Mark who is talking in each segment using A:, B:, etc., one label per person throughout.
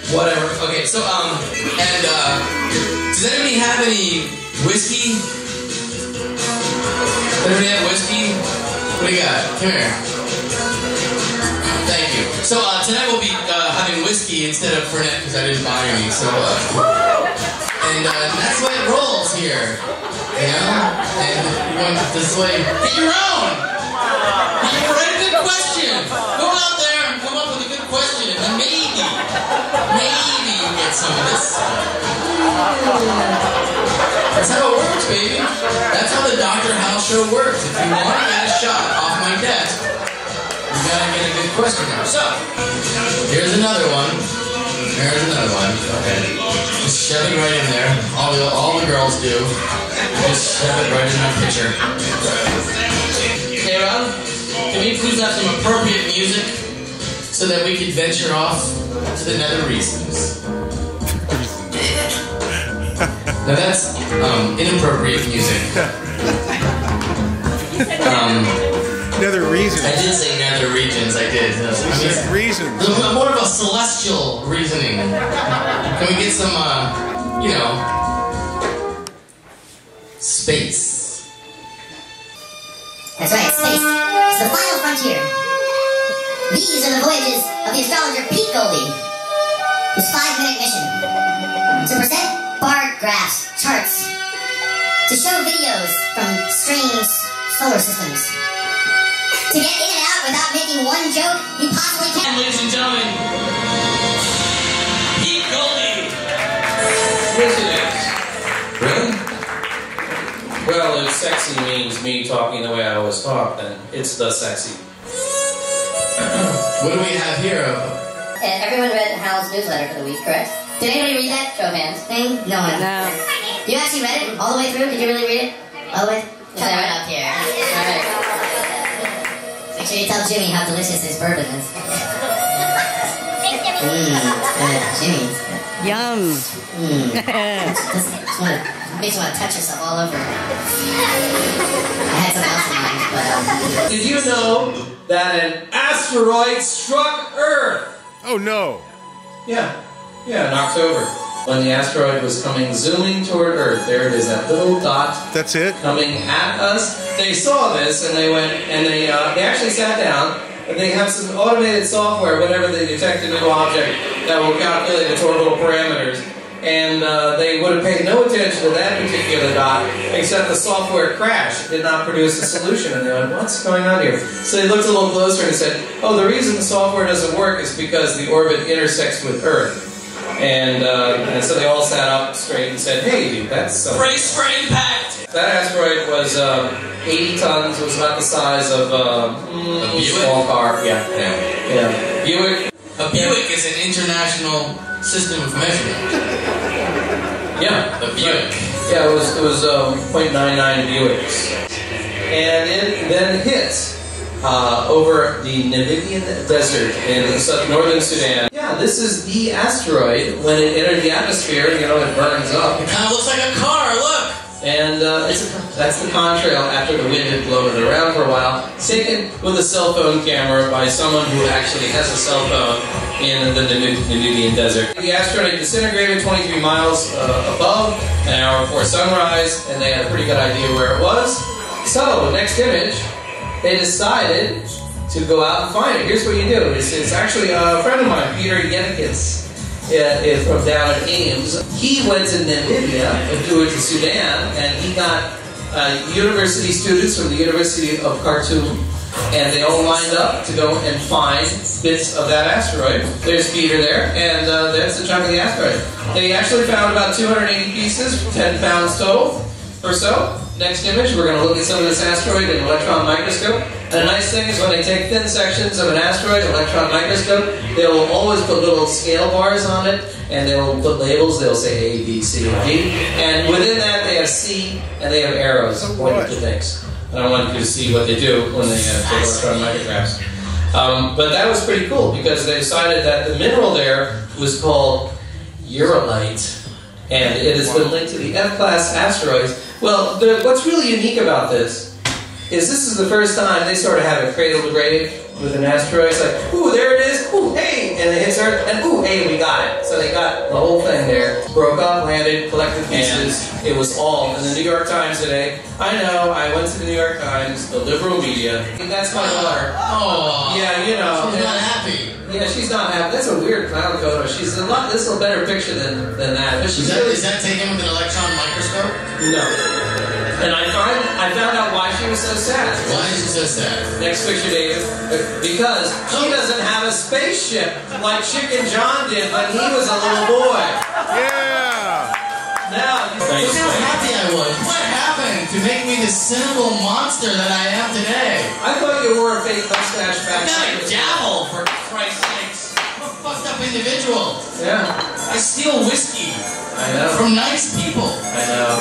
A: Whatever. Okay, so, does anybody have any whiskey? Does anybody have whiskey? What do you got? Come here. Thank you. So, tonight we'll be, having whiskey instead of Fernet, because I didn't buy any, so, and that's the way it rolls here. You know? And you're going this way. Get your own! Write a good question! Go out there and come up with a good question, and maybe you get some of this. That's how it works, baby. That's how the Dr. Hal show works. If you want to get a shot off my desk, you gotta get a good question now. So, here's another one. Here's another one. Okay. Just shove it right in there. All the girls do. Just shove it right in my picture. Okay, Rob? Can we please have some appropriate music so that we can venture off to the nether regions? Now that's inappropriate music.
B: Nether regions.
A: I did say nether regions, I did.
B: Reasons.
A: More of a celestial reasoning. Can we get some, you know, space?
C: That's right, space. It's the final frontier. These are the voyages of the astrologer Pete Goldie. His 5-minute mission. To present bar graphs, charts. To show videos from strange solar systems. To get in and out without making one joke he possibly can.
A: Ladies and gentlemen, Pete Goldie.
D: Yes, it is.
A: Really?
D: Well, if sexy means me talking the way I always talk, then it's the sexy.
A: What do we have here?
C: Everyone read Hal's newsletter for the week, correct? Did anybody read that? Show of hands. Thing? No one. No. You actually read it all the way through? Did you really read it? All the way? Cut it up here. Alright. Make sure you tell Jimmy how delicious his bourbon is. Jimmy.
E: Yum.
C: Makes you want to touch yourself all over. I had something else in mind, but...
D: Did you know that an asteroid struck Earth?
B: Oh no.
D: Yeah, in October. When the asteroid was coming zooming toward Earth, there it is, that little dot.
B: That's it?
D: Coming at us. They saw this and they went, and they actually sat down, and they have some automated software whenever they detect a new object that will calculate its orbital parameters. And they would have paid no attention to that particular dot, except the software crashed. It did not produce a solution. And they went, what's going on here? So they looked a little closer and said, oh, the reason the software doesn't work is because the orbit intersects with Earth. And so they all sat up straight and said, hey, dude, that's...
A: Brace for impact!
D: That asteroid was 80 tons. It was about the size of a small car. Yeah. Buick.
A: A Buick is an international system of measurement.
D: Yeah,
A: a Buick.
D: Yeah, it was 0.99 Buicks, and it then hit over the Namibian desert in northern Sudan. Yeah, this is the asteroid. When it entered the atmosphere, you know, it burns up.
A: It kind of looks like a car. Look.
D: And that's the contrail after the wind had blown it around for a while. Taken with a cell phone camera by someone who actually has a cell phone in the Namibian desert. The asteroid disintegrated 23 miles above, an hour before sunrise, and they had a pretty good idea where it was. So, the next image, they decided to go out and find it. Here's what you do. It's actually a friend of mine, Peter Yenikis, from down at Ames. He went to Namibia, to Sudan, and he got university students from the University of Khartoum, and they all lined up to go and find bits of that asteroid. There's Peter there, and that's a chunk of the asteroid. They actually found about 280 pieces, 10 pounds total or so. Next image, we're going to look at some of this asteroid in an electron microscope. And the nice thing is when they take thin sections of an asteroid, electron microscope, they will always put little scale bars on it, and they will put labels. They'll say A, B, C, and D. And within that, they have C, and they have arrows pointing to things. And I want you to see what they do when they take electron micrographs. But that was pretty cool, because they decided that the mineral there was called urolite, and it has been linked to the F-class asteroids. Well, what's really unique about this is the first time they sort of have a cradle to grave with an asteroid. It's like, ooh, there it is. Ooh, hey, and it hits Earth, and ooh, hey, we got it. So they got the whole thing there. Broke up, landed, collected pieces. It was all in the New York Times today. I know, I went to the New York Times, the liberal media. That's my daughter.
A: Oh.
D: Yeah, you know.
A: She's not happy.
D: Yeah, she's not happy. That's a weird clown photo. She's a lot. This is a better picture than that. But she's
A: is that taken with an electron microscope?
D: No. And I found out why she was so sad.
A: Why is she so sad?
D: Next picture, David. Because she doesn't have a spaceship like Chicken John did when he was a little boy.
B: Yeah!
D: Now,
A: look how happy I was. What happened to make me the cynical monster that I am today?
D: I thought you wore a fake mustache back
A: then. I got a gavel, for Christ's sakes. I'm a fucked up individual.
D: Yeah.
A: I steal whiskey.
D: I know.
A: From nice people.
D: I know.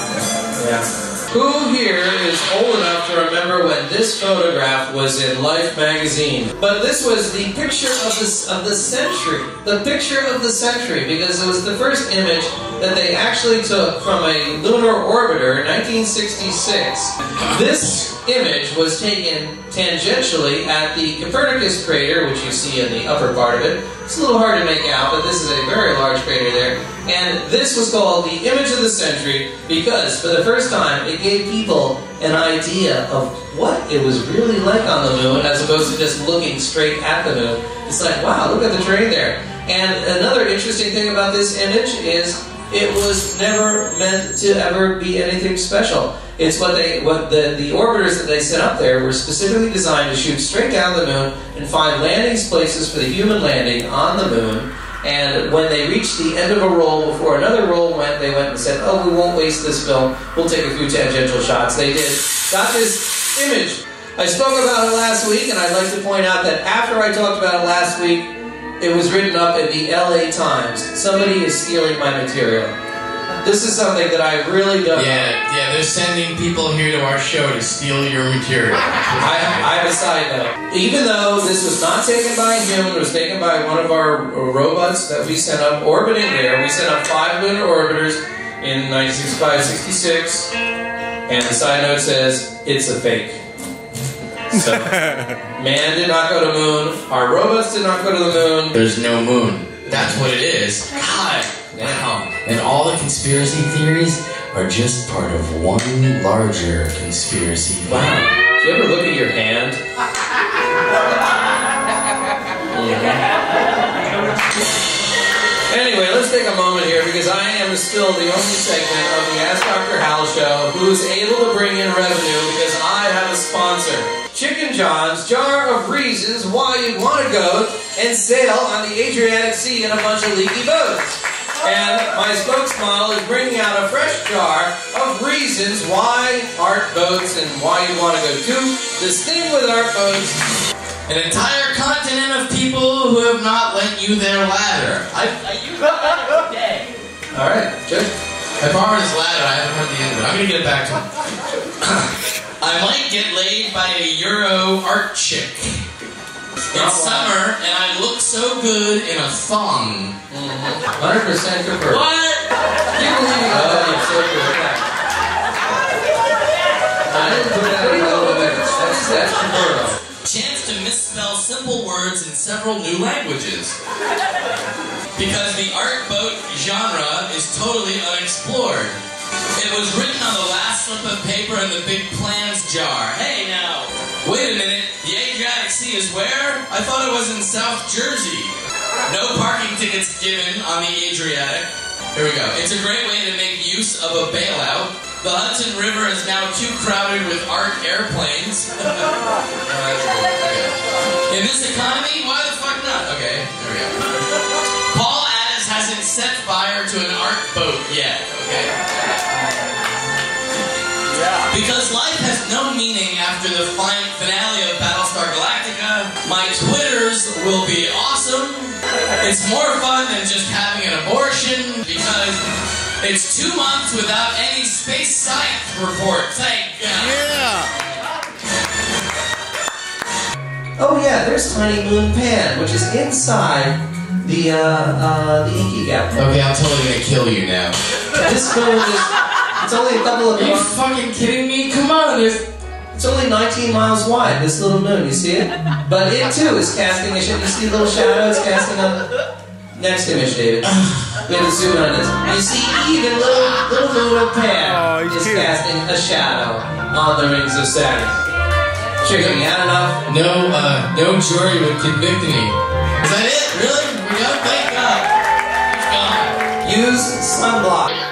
D: Yeah. Who here is old enough to remember when this photograph was in Life magazine? But this was the picture of the century. The picture of the century, because it was the first image that they actually took from a lunar orbiter in 1966. This image was taken tangentially at the Copernicus crater, which you see in the upper part of it. It's a little hard to make out, but this is a very large crater there. And this was called the image of the century because, for the first time, it gave people an idea of what it was really like on the moon, as opposed to just looking straight at the moon. It's like, wow, look at the terrain there. And another interesting thing about this image is it was never meant to ever be anything special. It's what the orbiters that they sent up there were specifically designed to shoot straight down the moon and find landing places for the human landing on the moon. And when they reached the end of a roll, before another roll went, they went and said, oh, we won't waste this film. We'll take a few tangential shots. They did. Got this image. I spoke about it last week, and I'd like to point out that after I talked about it last week, it was written up in the LA Times. Somebody is stealing my material. This is something that I really don't know.
A: Yeah, they're sending people here to our show to steal your material.
D: I have a side note. Even though this was not taken by a human, it was taken by one of our robots that we sent up orbiting there. We sent up 5 lunar orbiters in 1965-66, and the side note says, it's a fake. So, man did not go to the moon, our robots did not go to the moon.
A: There's no moon. That's what it is. God. Wow. And all the conspiracy theories are just part of one larger conspiracy.
D: Wow. Do you ever look at your hand? Anyway, let's take a moment here because I am still the only segment of the Ask Dr. Hal show who's able to bring in revenue because I have a sponsor. Chicken John's Jar of Reasons Why You'd Want to Go and Sail on the Adriatic Sea in a bunch of leaky boats. And my spokesmodel is bringing out a fresh jar of reasons why art boats and why you want to go too. This thing with art boats.
A: An entire continent of people who have not lent you their ladder. I use that every day.
D: Alright, good.
A: I borrowed his ladder, I haven't heard the end of it. I'm gonna get it back to him. I might get laid by a Euro art chick. It's summer, and I look so good in a thong.
D: 100% confirmed.
A: What?
D: You believe me? Oh, you're so good. I didn't put that in the elevator. That's confirmed.
A: Chance to misspell simple words in several new languages. Because the art boat genre is totally unexplored. It was written on the last slip of paper in the big plans jar. Hey now, wait a minute, the Adriatic Sea is where? I thought it was in South Jersey. No parking tickets given on the Adriatic. Here we go. It's a great way to make use of a bailout. The Hudson River is now too crowded with art airplanes. In this economy, why the fuck not? Okay, there we go. Paul Addis hasn't set fire to an art boat yet, okay? Yeah. Because life has no meaning after the finale of Battlestar Galactica, my Twitters will be awesome. It's more fun than just having an abortion because it's 2 months without any space science report. Thank God.
B: Yeah.
D: Oh yeah, there's Tiny Moon Pan, which is inside the inky gap.
A: Okay, I'm totally gonna kill you now.
D: This moon is, it's only a couple of
A: Are you fucking kidding me? Come on,
D: it's only 19 miles wide, this little moon, you see it? But it too is casting a shadow. You see the little shadow it's casting on Next image, David. We have to zoom in on this. You see, even little noodle Pan is
B: cute.
D: casting a shadow on the rings of Saturn. Checking out enough?
A: No jury would convict me. Is that it? Really? We're done? Thank God. He's gone.
D: Use sunblock.